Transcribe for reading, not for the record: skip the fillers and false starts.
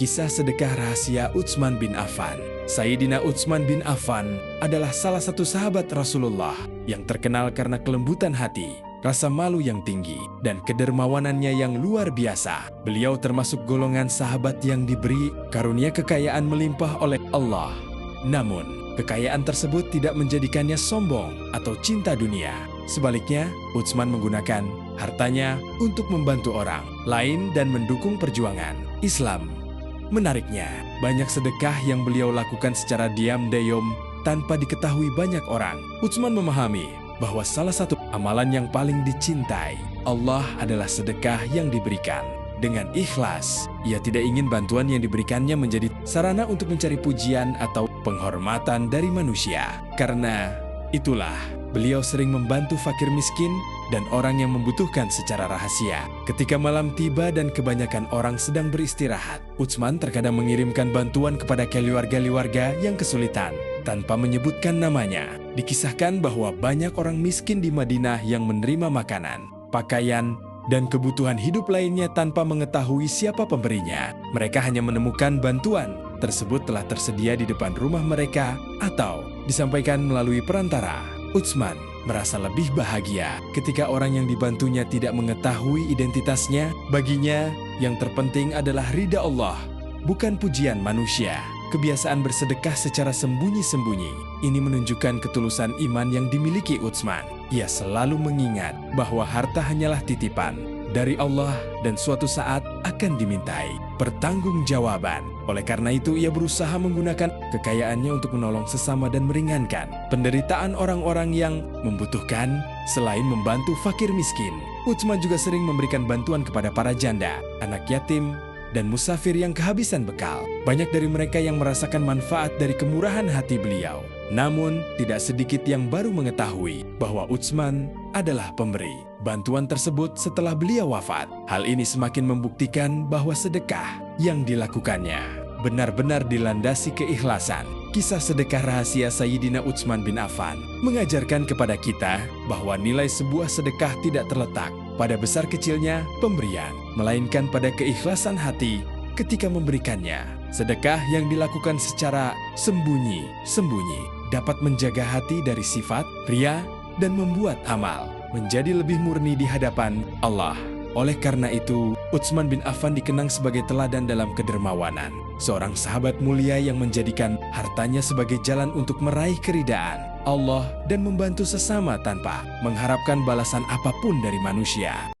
Kisah sedekah rahasia Utsman bin Affan. Sayyidina Utsman bin Affan adalah salah satu sahabat Rasulullah yang terkenal karena kelembutan hati, rasa malu yang tinggi, dan kedermawanannya yang luar biasa. Beliau termasuk golongan sahabat yang diberi karunia kekayaan melimpah oleh Allah. Namun, kekayaan tersebut tidak menjadikannya sombong atau cinta dunia. Sebaliknya, Utsman menggunakan hartanya untuk membantu orang lain dan mendukung perjuangan Islam. Menariknya, banyak sedekah yang beliau lakukan secara diam-diam tanpa diketahui banyak orang. Utsman memahami bahwa salah satu amalan yang paling dicintai Allah adalah sedekah yang diberikan dengan ikhlas. Ia tidak ingin bantuan yang diberikannya menjadi sarana untuk mencari pujian atau penghormatan dari manusia. Karena itulah, beliau sering membantu fakir miskin dan orang yang membutuhkan secara rahasia. Ketika malam tiba dan kebanyakan orang sedang beristirahat, Utsman terkadang mengirimkan bantuan kepada keluarga-keluarga yang kesulitan tanpa menyebutkan namanya. Dikisahkan bahwa banyak orang miskin di Madinah yang menerima makanan, pakaian, dan kebutuhan hidup lainnya tanpa mengetahui siapa pemberinya. Mereka hanya menemukan bantuan tersebut telah tersedia di depan rumah mereka atau disampaikan melalui perantara. Utsman merasa lebih bahagia ketika orang yang dibantunya tidak mengetahui identitasnya. Baginya, yang terpenting adalah ridha Allah, bukan pujian manusia. Kebiasaan bersedekah secara sembunyi-sembunyi ini menunjukkan ketulusan iman yang dimiliki Utsman. Ia selalu mengingat bahwa harta hanyalah titipan dari Allah dan suatu saat akan dimintai pertanggungjawaban. Oleh karena itu, ia berusaha menggunakan kekayaannya untuk menolong sesama dan meringankan penderitaan orang-orang yang membutuhkan. Selain membantu fakir miskin, Utsman juga sering memberikan bantuan kepada para janda, anak yatim, dan musafir yang kehabisan bekal. Banyak dari mereka yang merasakan manfaat dari kemurahan hati beliau. Namun, tidak sedikit yang baru mengetahui bahwa Utsman adalah pemberi bantuan tersebut setelah beliau wafat. Hal ini semakin membuktikan bahwa sedekah yang dilakukannya benar-benar dilandasi keikhlasan. Kisah sedekah rahasia Sayyidina Utsman bin Affan mengajarkan kepada kita bahwa nilai sebuah sedekah tidak terletak pada besar kecilnya pemberian, melainkan pada keikhlasan hati ketika memberikannya. Sedekah yang dilakukan secara sembunyi-sembunyi dapat menjaga hati dari sifat ria dan membuat amal menjadi lebih murni di hadapan Allah. Oleh karena itu, Utsman bin Affan dikenang sebagai teladan dalam kedermawanan, seorang sahabat mulia yang menjadikan hartanya sebagai jalan untuk meraih keridaan Allah dan membantu sesama tanpa mengharapkan balasan apapun dari manusia.